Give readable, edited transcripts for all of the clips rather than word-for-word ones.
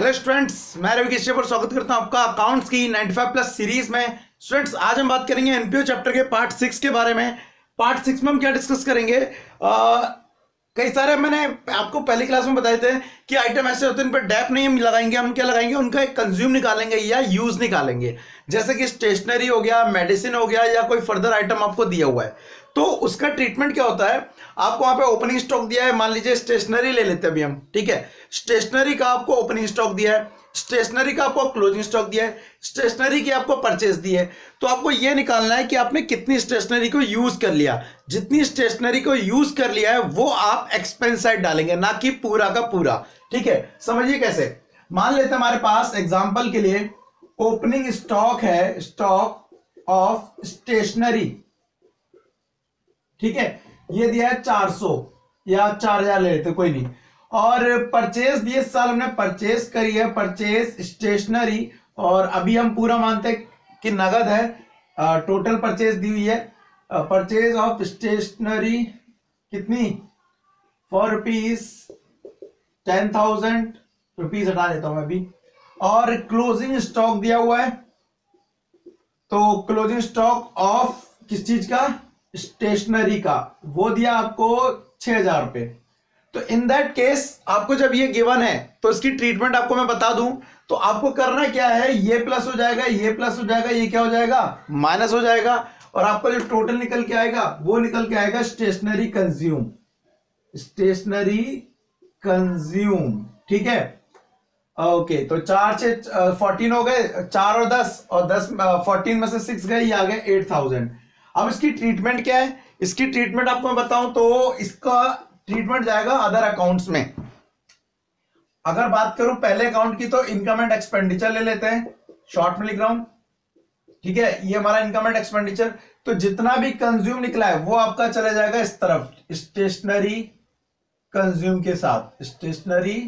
Hello students, मैं रवि किश्ते पर स्वागत करता हूं आपका अकाउंट्स की 95 प्लस सीरीज में। स्टूडेंट्स, आज हम बात करेंगे एनपीओ चैप्टर के पार्ट 6 के बारे में। पार्ट 6 में हम क्या डिस्कस करेंगे, कई सारे मैंने आपको पहली क्लास में बताए थे कि आइटम ऐसे होते हैं, इन पर डैप नहीं हम लगाएंगे, हम क्या लगाएंगे, उनका एक कंज्यूम निकालेंगे या यूज निकालेंगे। जैसे कि स्टेशनरी हो गया, मेडिसिन हो गया, या कोई फर्दर आइटम आपको दिया हुआ है तो उसका ट्रीटमेंट क्या होता है। आपको वहां पे ओपनिंग स्टॉक दिया है, मान लीजिए स्टेशनरी ले लेते हैं अभी हम, ठीक है। स्टेशनरी का आपको ओपनिंग स्टॉक दिया है, स्टेशनरी का आपको क्लोजिंग स्टॉक दिया है, स्टेशनरी की आपको परचेज दी है। तो आपको यह निकालना है कि आपने कितनी स्टेशनरी को यूज कर लिया। जितनी स्टेशनरी को यूज कर लिया है वो आप एक्सपेंस साइड डालेंगे, ना कि पूरा का पूरा, ठीक है। समझिए कैसे। मान लेते हैं हमारे पास एग्जांपल के लिए ओपनिंग स्टॉक है, स्टॉक ऑफ स्टेशनरी, ठीक है। ये दिया है 400 या 4000 ले लेते, कोई नहीं। और परचेज दिए, इस साल हमने परचेज करी है, परचेज स्टेशनरी, और अभी हम पूरा मानते हैं कि नगद है। टोटल परचेज दी हुई है, परचेज ऑफ स्टेशनरी कितनी, फॉर रुपीज 10,000 रुपीज हटा देता हूं मैं अभी। और क्लोजिंग स्टॉक दिया हुआ है, तो क्लोजिंग स्टॉक ऑफ किस चीज का, स्टेशनरी का, वो दिया आपको 6,000 रुपए। तो इन दैट केस आपको जब ये गिवन है तो इसकी ट्रीटमेंट आपको मैं बता दूं, तो आपको करना क्या है, ये प्लस हो जाएगा, ये प्लस हो जाएगा, ये क्या हो जाएगा, माइनस हो जाएगा, और आपका जो टोटल निकल के आएगा वो निकल के आएगा स्टेशनरी कंज्यूम, स्टेशनरी कंज्यूम, ठीक है। ओके, तो 4 से 14 हो गए, 4 और 10, और 10 14 में से 6 गए, ये आ गए 8,000। अब इसकी ट्रीटमेंट क्या है, इसकी ट्रीटमेंट आपको मैं बताऊं तो इसका ट्रीटमेंट जाएगा अदर अकाउंट्स में। अगर बात करूं पहले अकाउंट की तो इनकम एंड एक्सपेंडिचर ले लेते हैं, शॉर्ट में लिख रहा हूं, ठीक है। ये हमारा इनकम एंड एक्सपेंडिचर, तो जितना भी कंज्यूम निकला है वो आपका चला जाएगा इस तरफ, स्टेशनरी कंज्यूम के साथ। स्टेशनरी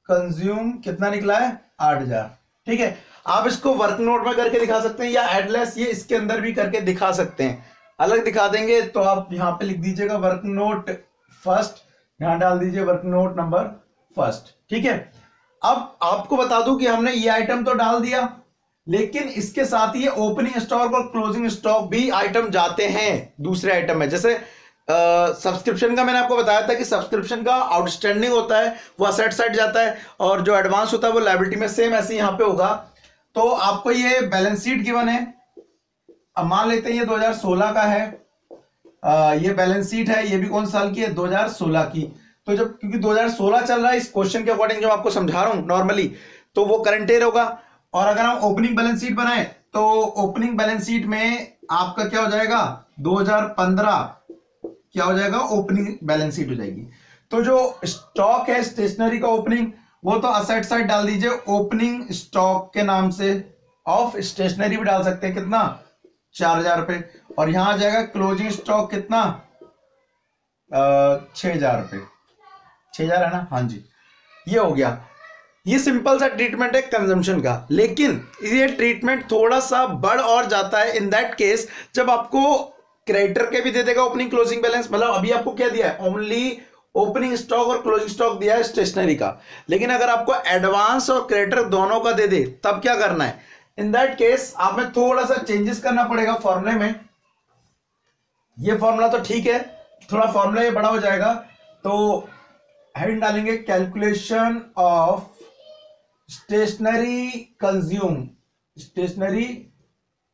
कंज्यूम कितना निकला है, 8,000, ठीक है। आप इसको वर्क नोट में करके दिखा सकते हैं, या एडलेस ये इसके अंदर भी करके दिखा सकते हैं। अलग दिखा देंगे तो आप यहां पे लिख दीजिएगा वर्क नोट फर्स्ट, यहां डाल दीजिए वर्क नोट नंबर फर्स्ट, ठीक है। अब आपको बता दूं कि हमने ये आइटम तो डाल दिया, लेकिन इसके साथ ही ओपनिंग स्टॉक और क्लोजिंग स्टॉक भी आइटम जाते हैं दूसरे आइटम में। जैसे सब्सक्रिप्शन का मैंने आपको बताया था कि सब्सक्रिप्शन का आउटस्टैंडिंग होता है वो असेट साइड जाता है, और जो एडवांस होता है वो लायबिलिटी में, सेम ऐसे यहां पे होगा। तो आपको ये बैलेंस शीट गिवन है, अब मान लेते हैं ये 2016 का है, ये बैलेंस शीट है, ये भी कौन साल की है, 2016 की। तो जब क्योंकि 2016 चल रहा है, इस क्वेश्चन के अकॉर्डिंग जो आपको समझा रहा हूं नॉर्मली, तो वो करंट ईयर होगा। और अगर हम ओपनिंग बैलेंस शीट बनाए तो ओपनिंग बैलेंस शीट में आपका क्या हो जाएगा, 2015 क्या हो जाएगा, ओपनिंग बैलेंस शीट हो जाएगी। तो जो स्टॉक है स्टेशनरी का ओपनिंग, वो तो असेट साइड डाल दीजिए ओपनिंग स्टॉक के नाम से, ऑफ स्टेशनरी भी डाल सकते हैं, कितना, 4,000 रुपए। और यहां आ जाएगा क्लोजिंग स्टॉक कितना, 6,000 रुपए, 6,000 है ना, हाँ जी, ये हो गया। ये सिंपल सा ट्रीटमेंट है कंजम्पशन का, लेकिन ये ट्रीटमेंट थोड़ा सा बढ़ और जाता है इन दैट केस जब आपको क्रेडिटर के भी दे देगा ओपनिंग क्लोजिंग बैलेंस। मतलब अभी आपको क्या दिया है, ओनली ओपनिंग स्टॉक और क्लोजिंग स्टॉक दिया है स्टेशनरी का, लेकिन अगर आपको एडवांस और क्रेडिटर दोनों का दे दे तब क्या करना है, इन दैट केस आप में थोड़ा सा चेंजेस करना पड़ेगा फॉर्मूले में। ये फॉर्मूला तो ठीक है, थोड़ा फॉर्मूला ये बड़ा हो जाएगा, तो हेडिंग डालेंगे calculation of stationery consume, stationery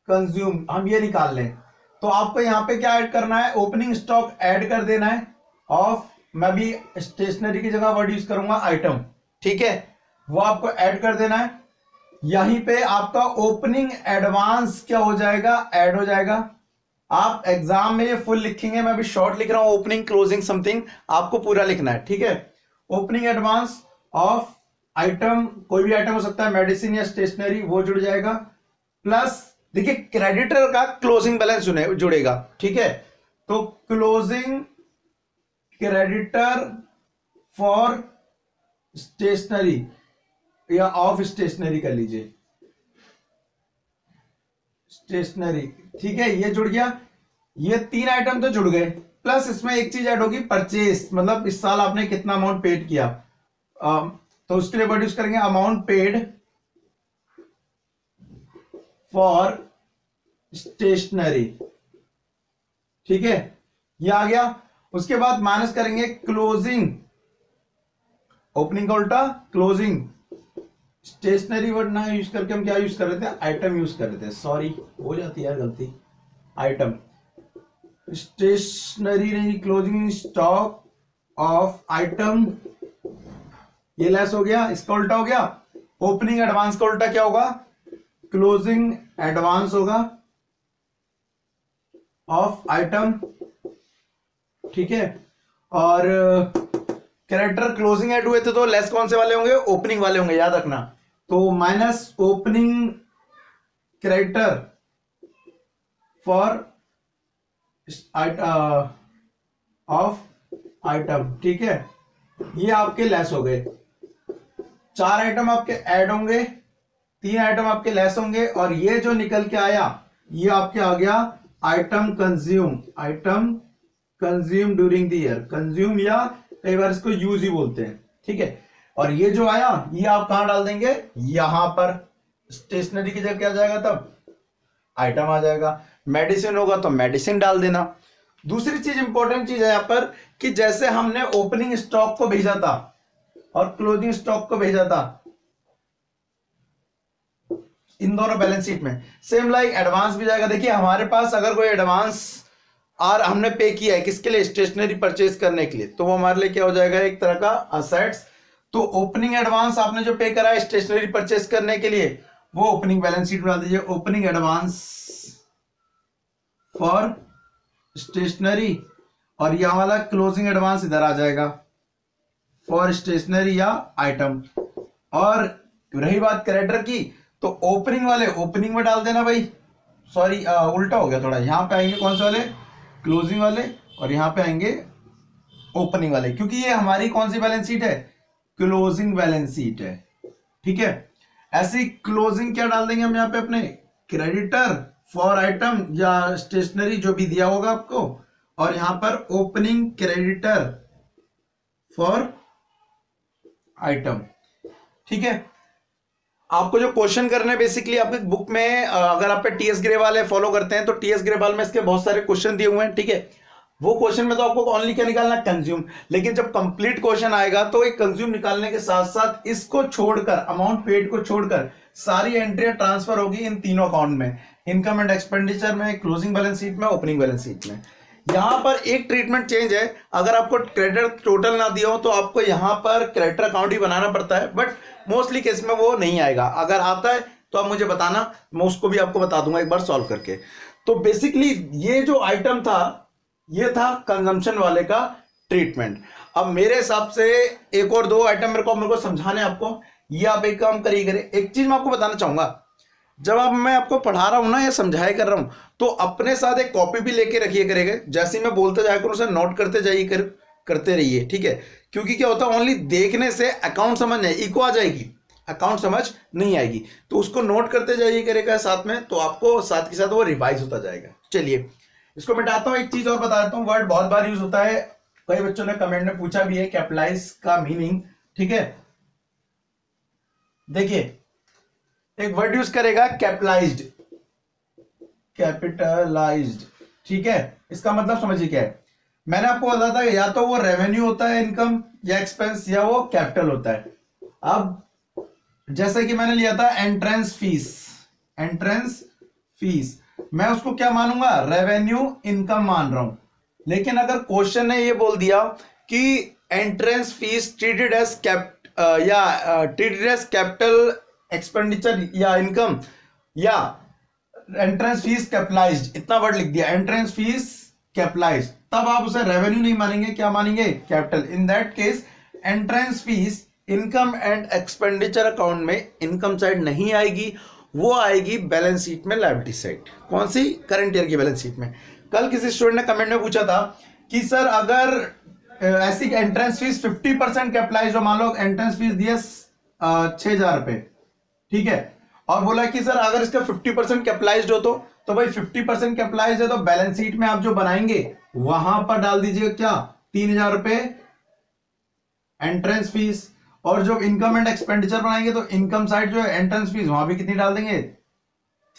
consume हम ये निकाल लें। तो आपको यहां पे क्या ऐड करना है, ओपनिंग स्टॉक ऐड कर देना है, ऑफ, मैं भी स्टेशनरी की जगह वर्ड यूज करूंगा आइटम, ठीक है, वो आपको ऐड कर देना है। यहीं पे आपका ओपनिंग एडवांस क्या हो जाएगा, ऐड हो जाएगा। आप एग्जाम में ये फुल लिखेंगे, मैं अभी शॉर्ट लिख रहा हूं, ओपनिंग क्लोजिंग समथिंग, आपको पूरा लिखना है, ठीक है। ओपनिंग एडवांस ऑफ आइटम, कोई भी आइटम हो सकता है, मेडिसिन या स्टेशनरी, वो जुड़ जाएगा, प्लस देखिए क्रेडिटर का क्लोजिंग बैलेंस जुड़ेगा, ठीक है। तो क्लोजिंग क्रेडिटर फॉर स्टेशनरी या ऑफ स्टेशनरी कर लीजिए, स्टेशनरी, ठीक है, ये जुड़ गया। ये 3 आइटम तो जुड़ गए, प्लस इसमें एक चीज ऐड होगी, परचेस, मतलब इस साल आपने कितना अमाउंट पेड किया। तो उसके लिए वर्ड यूज करेंगे अमाउंट पेड फॉर स्टेशनरी। ठीक है, ये आ गया। उसके बाद माइनस करेंगे क्लोजिंग, ओपनिंग का उल्टा क्लोजिंग। स्टेशनरी वर्ड ना यूज करके हम क्या यूज कर रहे थे, आइटम यूज कर रहे थे, सॉरी हो जाती है यार गलती, आइटम। स्टेशनरी नहीं, क्लोजिंग स्टॉक ऑफ आइटम, ये लेस हो गया, इसका उल्टा हो गया। ओपनिंग एडवांस का उल्टा क्या होगा, क्लोजिंग एडवांस होगा ऑफ आइटम। ठीक है, और कैरेक्टर क्लोजिंग ऐड हुए थे तो लेस कौन से वाले होंगे, ओपनिंग वाले होंगे, याद रखना। तो minus opening character for of item. ठीक है, ये आपके लेस हो गए। 4 आइटम आपके ऐड होंगे, 3 आइटम आपके लेस होंगे, और ये जो निकल के आया ये आपके आ गया item consume, item consume during the year, consume या कई बार इसको यूज ही बोलते हैं। ठीक है, और ये जो आया ये आप कहां डाल देंगे, यहां पर। स्टेशनरी की जगह क्या जाएगा, तब आइटम आ जाएगा। मेडिसिन होगा तो मेडिसिन डाल देना। दूसरी चीज इंपॉर्टेंट चीज है यहां पर कि जैसे हमने ओपनिंग स्टॉक को भेजा था और क्लोजिंग स्टॉक को भेजा था इन दोनों बैलेंस शीट में, सेम लाइक एडवांस भी जाएगा। देखिए हमारे पास अगर कोई एडवांस और हमने पे किया है किसके लिए, स्टेशनरी परचेज करने के लिए, तो वो हमारे लिए क्या हो जाएगा, एक तरह का असेट्स। तो ओपनिंग एडवांस आपने जो पे करा है स्टेशनरी परचेज करने के लिए, वो ओपनिंग बैलेंस शीट में डाल दीजिए, ओपनिंग एडवांस फॉर स्टेशनरी, और यह वाला क्लोजिंग एडवांस इधर आ जाएगा फॉर स्टेशनरी या आइटम। और रही बात कैरेक्टर की, तो ओपनिंग वाले ओपनिंग में डाल देना भाई, सॉरी उल्टा हो गया थोड़ा, यहां पे आएंगे कौन से वाले, क्लोजिंग वाले, और यहां पे आएंगे ओपनिंग वाले, क्योंकि ये हमारी कौन सी बैलेंस शीट है, क्लोजिंग बैलेंस शीट है। ठीक है, ऐसी क्लोजिंग क्या डाल देंगे हम यहाँ पे अपने, क्रेडिटर फॉर आइटम या स्टेशनरी जो भी दिया होगा आपको, और यहां पर ओपनिंग क्रेडिटर फॉर आइटम। ठीक है, आपको जो क्वेश्चन करने बेसिकली आपकी बुक में, अगर आप टीएस ग्रेवाल है फॉलो करते हैं तो टीएस ग्रेवाल में इसके बहुत सारे क्वेश्चन दिए हुए हैं। ठीक है, वो क्वेश्चन में तो आपको ओनली क्या निकालना, कंज्यूम, लेकिन जब कंप्लीट क्वेश्चन आएगा तो एक कंज्यूम निकालने के साथ साथ इसको छोड़कर, अमाउंट पेड को छोड़कर सारी एंट्रियां ट्रांसफर होगी इन तीनों अकाउंट में, इनकम एंड एक्सपेंडिचर में, क्लोजिंग बैलेंस शीट में, ओपनिंग बैलेंस शीट में। यहां पर एक ट्रीटमेंट चेंज है, अगर आपको क्रेडिटर टोटल ना दिया हो तो आपको यहां पर क्रेडिटर अकाउंट ही बनाना पड़ता है, बट मोस्टली केस में वो नहीं आएगा। अगर आता है तो आप मुझे बताना, मैं उसको भी आपको बता दूंगा एक बार सॉल्व करके। तो बेसिकली ये जो आइटम था ये था कंजम्पशन वाले का ट्रीटमेंट। अब मेरे हिसाब से एक और 2 आइटम मेरे को समझाने आपको, ये आप एक काम करिए। एक चीज मैं आपको बताना चाहूंगा, जब अब मैं आपको पढ़ा रहा हूं ना या समझाया कर रहा हूं, तो अपने साथ एक कॉपी भी लेके रखिए करेगा, जैसे मैं बोलते जाया करूं उसे नोट करते जाइए करते रहिए। ठीक है, क्योंकि क्या होता है, ओनली देखने से अकाउंट समझ नहीं, इको आ जाएगी, अकाउंट समझ नहीं आएगी, तो उसको नोट करते जाइए करेगा साथ में, तो आपको साथ के साथ वो रिवाइज होता जाएगा। चलिए इसको मिटाता हूं, एक चीज और बता देता हूं, वर्ड बहुत बार यूज होता है, कई बच्चों ने कमेंट में पूछा भी है कैपिटलाइज का मीनिंग। ठीक है, देखिए एक वर्ड यूज करेगा कैपिटलाइज्ड, कैपिटलाइज्ड। ठीक है, इसका मतलब समझिए क्या है, मैंने आपको बताया था या तो वो रेवेन्यू होता है इनकम या एक्सपेंस, या वो कैपिटल होता है। अब जैसे कि मैंने लिया था एंट्रेंस फीस, एंट्रेंस फीस मैं उसको क्या मानूंगा, रेवेन्यू इनकम मान रहा हूं, लेकिन अगर क्वेश्चन ने ये बोल दिया कि entrance fees treated as capital expenditure या इनकम, या एंट्रेंस फीस कैपिटलाइज्ड, इतना वर्ड लिख दिया, एंट्रेंस फीस कैपिटलाइज्ड, तब आप उसे रेवेन्यू नहीं मानेंगे, क्या मानेंगे, capital. In that case entrance fees income and expenditure account में इनकम साइड नहीं आएगी, वो आएगी बैलेंस शीट में लायबिलिटी साइड। कौन सी, करंट ईयर की बैलेंस शीट में। कल किसी स्टूडेंट ने कमेंट में पूछा था कि सर अगर ऐसी एंट्रेंस फीस 50% कैपिटलाइज हो, मान लो एंट्रेंस फीस दिया 6,000 रुपए, ठीक है, और बोला कि सर अगर इसका 50% कैपिटलाइज्ड हो तो भाई 50% कैपिटलाइज्ड है तो बैलेंस शीट में आप जो बनाएंगे वहां पर डाल दीजिएगा क्या, 3,000 रुपए एंट्रेंस फीस, और जो इनकम एंड एक्सपेंडिचर बनाएंगे तो इनकम साइड जो है एंट्रेंस फीस वहां भी कितनी डाल देंगे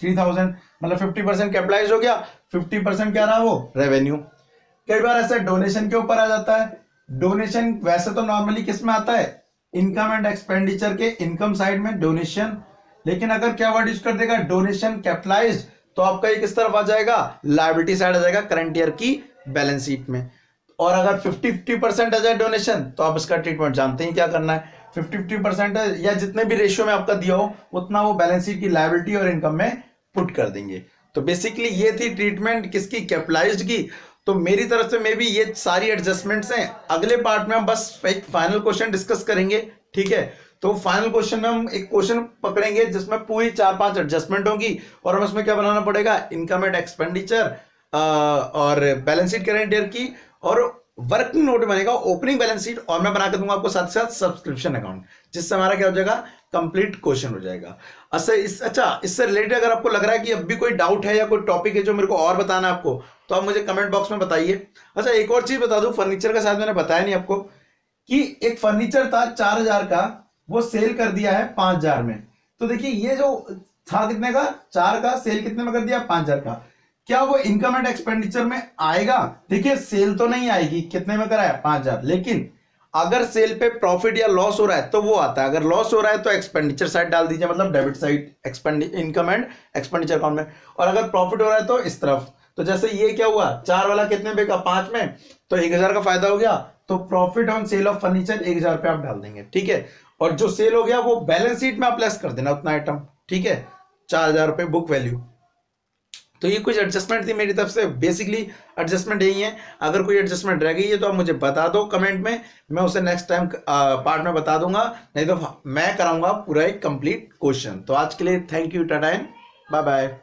3000, मतलब 50% कैपिटलाइज हो गया, 50% क्या रहा वो रेवेन्यू। कई बार ऐसे डोनेशन के ऊपर आ जाता है। डोनेशन वैसे तो नॉर्मली किस में आता है इनकम एंड एक्सपेंडिचर के इनकम साइड में डोनेशन, लेकिन अगर क्या वर्ड यूज कर देगा डोनेशन कैपिटलाइज्ड तो आपका ये किस तरफ आ जाएगा लायबिलिटी साइड आ जाएगा करंट ईयर की बैलेंस शीट में। और अगर 50-50% आ जाए डोनेशन तो आप इसका ट्रीटमेंट जानते हैं क्या करना है, 50-50% या जितने भी रेशियो में आपका दिया हो उतना वो बैलेंस शीट की लायबिलिटी और इनकम में पुट कर देंगे। तो बेसिकली ये थी ट्रीटमेंट किसकी कैपिटलाइज्ड की। तो मेरी तरफ से मे भी ये सारी एडजस्टमेंट्स हैं। अगले पार्ट में हम बस एक फाइनल क्वेश्चन डिस्कस करेंगे, ठीक है। तो फाइनल क्वेश्चन में हम एक क्वेश्चन पकड़ेंगे जिसमें पूरी 4-5 एडजस्टमेंट होगी और हम इसमें क्या बनाना पड़ेगा इनकम एंड एक्सपेंडिचर और बैलेंस शीट करंट ईयर की, और वर्किंग नोट बनेगा ओपनिंग बैलेंस शीट, और मैं बना के दूंगा आपको साथ साथ सब्सक्रिप्शन अकाउंट, जिससे हमारा क्या हो जाएगा कंप्लीट क्वेश्चन हो जाएगा। अच्छा इससे रिलेटेड अगर आपको लग रहा है कि अब भी कोई डाउट है या कोई टॉपिक है जो मेरे को और बताना है आपको, तो आप मुझे कमेंट बॉक्स में बताइए। अच्छा एक और चीज बता दूं, फर्नीचर का शायद मैंने बताया नहीं आपको कि एक फर्नीचर था 4000 का, वो सेल कर दिया है 5000 में। तो देखिए ये जो था कितने का 4 का, सेल कितने में कर दिया 5000 का, क्या वो इनकम एंड एक्सपेंडिचर में आएगा? देखिए सेल तो नहीं आएगी, कितने में कराया 5000, लेकिन अगर सेल पे प्रॉफिट या लॉस हो रहा है तो वो आता है। अगर लॉस हो रहा है तो एक्सपेंडिचर साइड डाल दीजिए, मतलब debit side income and expenditure account में, और अगर प्रॉफिट हो रहा है तो इस तरफ। तो जैसे ये क्या हुआ 4 वाला कितने पे का 5 में, तो 1000 का फायदा हो गया, तो profit on sale of furniture 1000 पे आप डाल देंगे, ठीक है। और जो सेल हो गया वो बैलेंस शीट में आप लेस कर देना उतना आइटम, ठीक है, 4000 रुपए बुक वैल्यू। तो ये कुछ एडजस्टमेंट थी मेरी तरफ से, बेसिकली एडजस्टमेंट यही है। अगर कोई एडजस्टमेंट रह गई है तो आप मुझे बता दो कमेंट में, मैं उसे नेक्स्ट टाइम पार्ट में बता दूंगा, नहीं तो मैं कराऊंगा पूरा एक कंप्लीट क्वेश्चन। तो आज के लिए thank you, tata and bye bye.